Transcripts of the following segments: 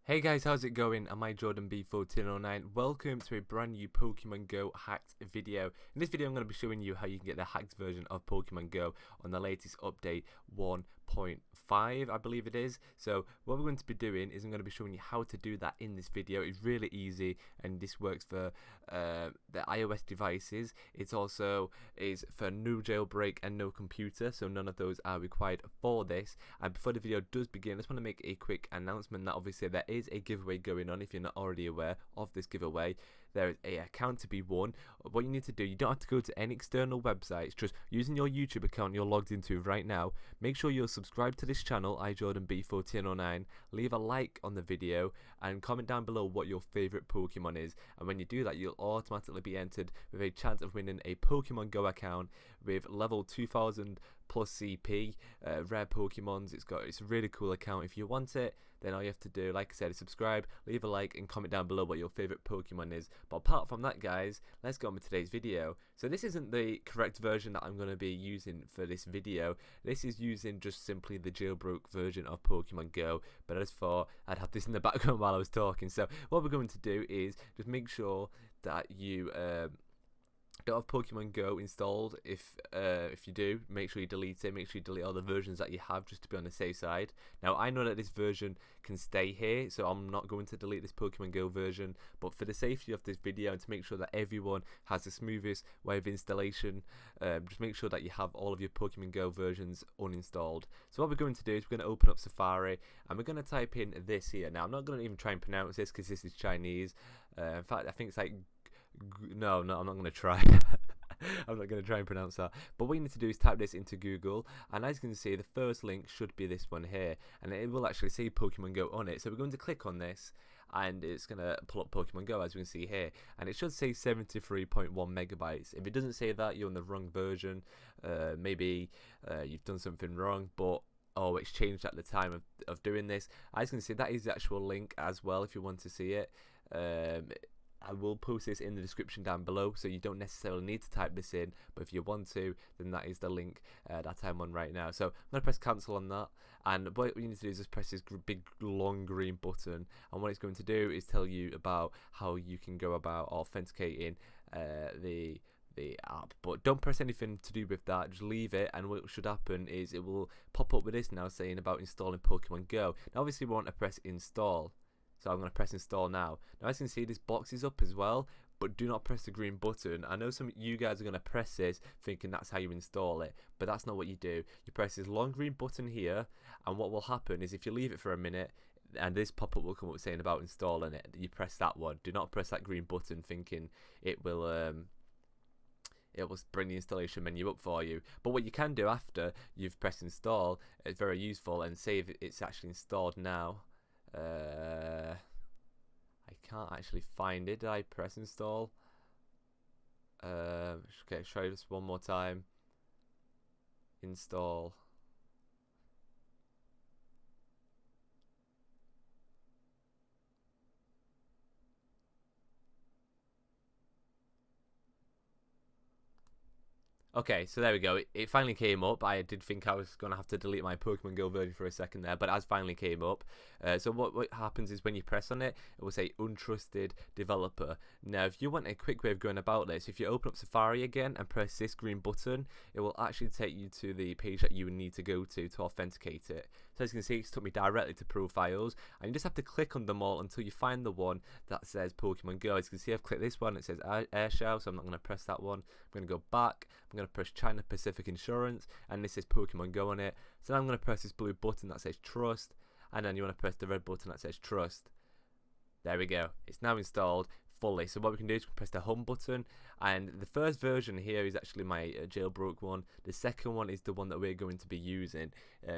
Hey guys, how's it going? Am I Jordan B1409? Welcome to a brand new Pokemon Go hacked video. In this video I'm going to be showing you how you can get the hacked version of Pokemon Go on the latest update 1.5, I believe it is. So what we're going to be doing is I'm going to be showing you how to do that in this video. It's really easy and this works for the iOS devices. It also is for no jailbreak and no computer, so none of those are required for this. And before the video does begin, I just want to make a quick announcement that obviously there is a giveaway going on. If you're not already aware of this giveaway, there is an account to be won. What you need to do, you don't have to go to any external websites, just using your YouTube account you're logged into right now. Make sure you're subscribed to this channel, iJordanB1409, leave a like on the video and comment down below what your favourite Pokemon is, and when you do that you'll automatically be entered with a chance of winning a Pokemon Go account with level 2000 plus CP, rare Pokemons. It's a really cool account. If you want it, then all you have to do, like I said, is subscribe, leave a like and comment down below what your favourite Pokemon is. But apart from that guys, let's go on with today's video. So this isn't the correct version that I'm going to be using for this video. This is using just simply the jailbroke version of Pokemon Go, but I just thought I'd have this in the background while I was talking. So what we're going to do is just make sure that you don't have Pokemon Go installed. If you do, make sure you delete it. Make sure you delete all the versions that you have, just to be on the safe side. Now I know that this version can stay here, so I'm not going to delete this Pokemon Go version, but for the safety of this video and to make sure that everyone has the smoothest way of installation, just make sure that you have all of your Pokemon Go versions uninstalled. So what we're going to do is we're going to open up Safari and we're going to type in this here. Now I'm not going to even try and pronounce this because this is Chinese. In fact, I think it's like no, I'm not going to try. I'm not going to try and pronounce that. But what you need to do is type this into Google, and as you can see, the first link should be this one here, and it will actually say Pokemon Go on it. So we're going to click on this, and it's going to pull up Pokemon Go, as we can see here, and it should say 73.1 megabytes. If it doesn't say that, you're on the wrong version. Maybe you've done something wrong, but oh, it's changed at the time of doing this. As you can see, that is the actual link as well if you want to see it. I will post this in the description down below, so you don't necessarily need to type this in, but if you want to, then that is the link that I'm on right now. So I'm going to press cancel on that, and what you need to do is just press this big long green button, and what it's going to do is tell you about how you can go about authenticating the app. But don't press anything to do with that, just leave it, and what should happen is it will pop up with this now saying about installing Pokemon Go. Now obviously we want to press install, so I'm going to press install now. Now as you can see, this box is up as well, but do not press the green button. I know some of you guys are going to press this thinking that's how you install it, but that's not what you do. You press this long green button here, and what will happen is if you leave it for a minute, and this pop-up will come up saying about installing it, you press that one. Do not press that green button thinking it will bring the installation menu up for you. But what you can do after you've pressed install, it's very useful, and say if it's actually installed now. I can't actually find it. Did I press install? Okay, try this one more time. Install. Okay, so there we go. It finally came up. I did think I was going to have to delete my Pokemon Go version for a second there, but it has finally came up. So what happens is when you press on it, it will say untrusted developer. Now, if you want a quick way of going about this, if you open up Safari again and press this green button, it will actually take you to the page that you would need to go to authenticate it. So as you can see, it's took me directly to profiles, and you just have to click on them all until you find the one that says Pokemon Go. As you can see, I've clicked this one. It says Airshow, so I'm not going to press that one. I'm going to go back. I'm going to press China Pacific Insurance, and this says Pokemon Go on it. So now I'm going to press this blue button that says Trust, and then you want to press the red button that says Trust. There we go. It's now installed fully. So what we can do is we can press the home button, and the first version here is actually my jailbroke one. The second one is the one that we're going to be using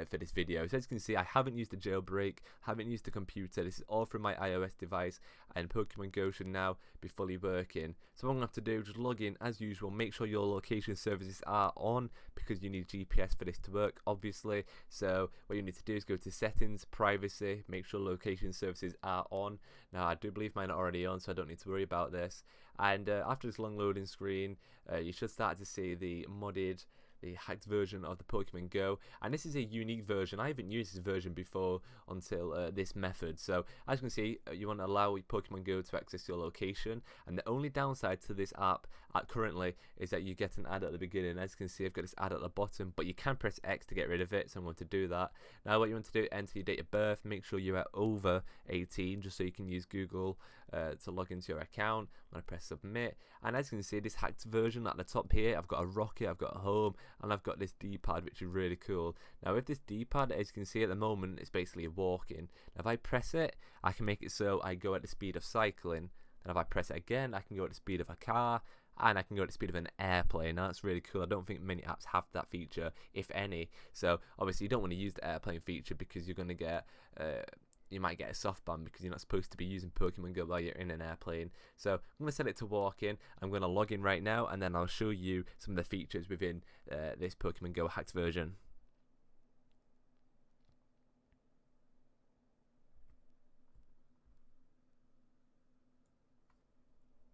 for this video. So as you can see, I haven't used the jailbreak, haven't used the computer. This is all from my iOS device, and Pokemon Go should now be fully working. So what I'm going to have to do is just log in as usual. Make sure your location services are on, because you need GPS for this to work, obviously. So what you need to do is go to settings, privacy, make sure location services are on. Now I do believe mine are already on, so I don't need to worry about this. And after this long loading screen, you should start to see the modded the hacked version of the Pokemon Go, and this is a unique version. I haven't used this version before until this method. So as you can see, you want to allow Pokemon Go to access your location, and the only downside to this app currently is that you get an ad at the beginning. As you can see, I've got this ad at the bottom, but you can press X to get rid of it, so I'm going to do that. Now what you want to do, enter your date of birth, make sure you're over 18 just so you can use Google to log into your account. I'm going to press submit, and as you can see, this hacked version at the top here, I've got a rocket, I've got a home, and I've got this D-pad, which is really cool. Now with this D-pad, as you can see at the moment, it's basically walking. Now if I press it, I can make it so I go at the speed of cycling, and if I press it again, I can go at the speed of a car, and I can go at the speed of an airplane. Now that's really cool. I don't think many apps have that feature, if any. So obviously you don't want to use the airplane feature because you're going to get you might get a soft ban because you're not supposed to be using Pokemon Go while you're in an airplane. So I'm going to set it to walking. I'm going to log in right now, and then I'll show you some of the features within this Pokemon Go hacked version.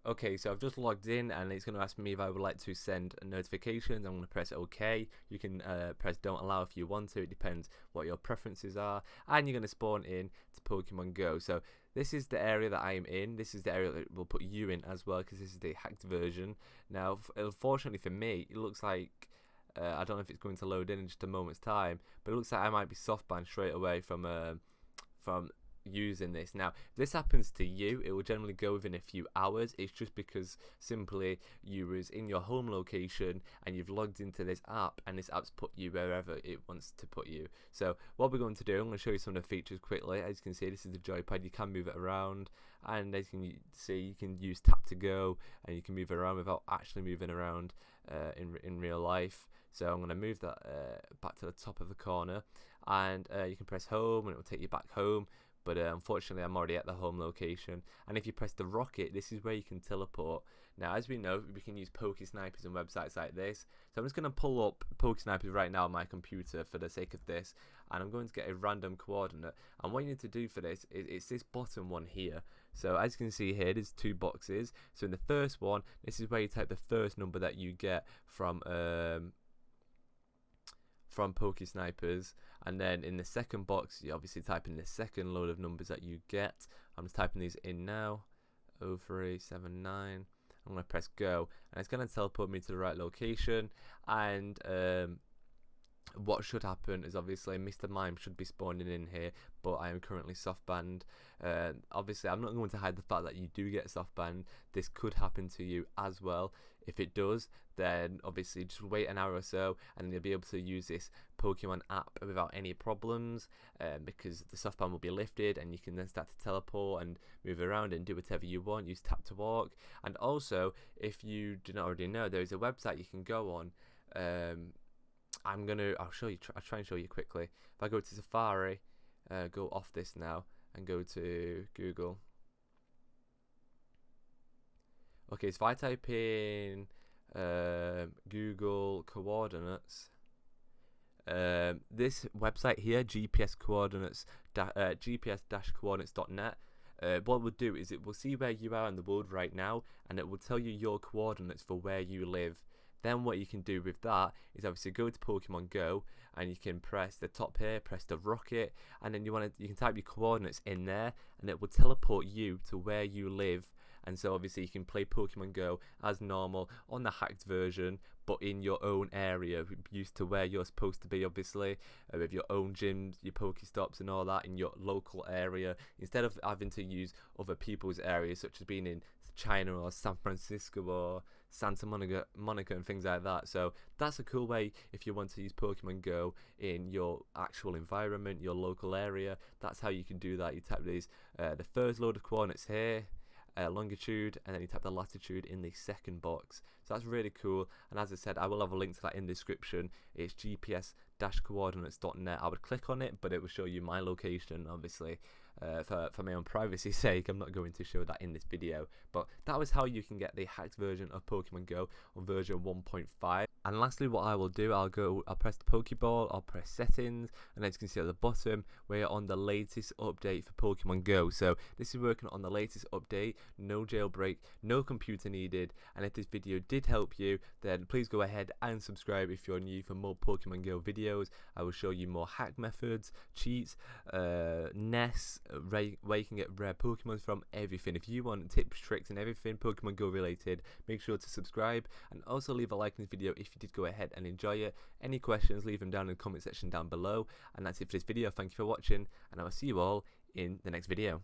Okay, so I've just logged in, and it's going to ask me if I would like to send notifications. I'm going to press OK. You can press don't allow if you want to. It depends what your preferences are. And you're going to spawn in to Pokemon Go. So this is the area that I am in. This is the area that we'll put you in as well, because this is the hacked version. Now, unfortunately for me, it looks like I don't know if it's going to load in just a moment's time, but it looks like I might be soft banned straight away from using this. Now if this happens to you, it will generally go within a few hours. It's just because simply you was in your home location and you've logged into this app, and this app's put you wherever it wants to put you. So what we're going to do, I'm going to show you some of the features quickly. As you can see, this is the joypad. You can move it around, and as you can see, you can use tap to go, and you can move it around without actually moving around in real life. So I'm going to move that back to the top of the corner, and you can press home and it will take you back home. But unfortunately I'm already at the home location, and if you press the rocket, this is where you can teleport. Now as we know, we can use Pokesnipers and websites like this, so I'm just going to pull up Pokesnipers right now on my computer for the sake of this, and I'm going to get a random coordinate, and what you need to do for this is it's this bottom one here. So as you can see here, there's two boxes. So in the first one, this is where you type the first number that you get from Pokesnipers, and then in the second box you obviously type in the second load of numbers that you get. I'm just typing these in now, 0379. I'm going to press go, and it's going to teleport me to the right location, and what should happen is obviously Mr. Mime should be spawning in here, but I am currently soft banned. Obviously I'm not going to hide the fact that you do get soft banned. This could happen to you as well. If it does, then obviously just wait an hour or so, and you'll be able to use this Pokemon app without any problems, because the soft ban will be lifted, and you can then start to teleport and move around and do whatever you want. Use tap to walk, and also if you do not already know, there is a website you can go on. I'll show you. I'll try and show you quickly. If I go to Safari, go off this now and go to Google. Okay, so if I type in Google coordinates, this website here, GPS-coordinates.net, what we'll do is it will see where you are in the world right now, and it will tell you your coordinates for where you live. Then what you can do with that is obviously go to Pokemon Go, and you can press the top here, press the rocket, and then you can type your coordinates in there, and it will teleport you to where you live. And so obviously you can play Pokemon Go as normal on the hacked version, but in your own area, used to where you're supposed to be, obviously, with your own gyms, your Pokestops and all that in your local area, instead of having to use other people's areas, such as being in China or San Francisco or Santa Monica and things like that. So that's a cool way if you want to use Pokemon Go in your actual environment, your local area. That's how you can do that. You tap these the first load of coordinates here, longitude, and then you tap the latitude in the second box. So that's really cool, and as I said, I will have a link to that in the description. It's GPS-coordinates.net. I would click on it, but it will show you my location, obviously, for my own privacy's sake, I'm not going to show that in this video. But that was how you can get the hacked version of Pokemon Go on version 1.5. And lastly, what I will do, I'll press the Pokeball, I'll press settings, and as you can see at the bottom, we're on the latest update for Pokemon Go. So this is working on the latest update, no jailbreak, no computer needed. And if this video did help you, then please go ahead and subscribe if you're new for more Pokemon Go videos. I will show you more hack methods, cheats, nests, where you can get rare Pokemon from, everything. If you want tips, tricks, and everything Pokemon Go related, make sure to subscribe and also leave a like in this video if you did go ahead and enjoy it. Any questions, leave them down in the comment section down below. And that's it for this video. Thank you for watching, and I will see you all in the next video.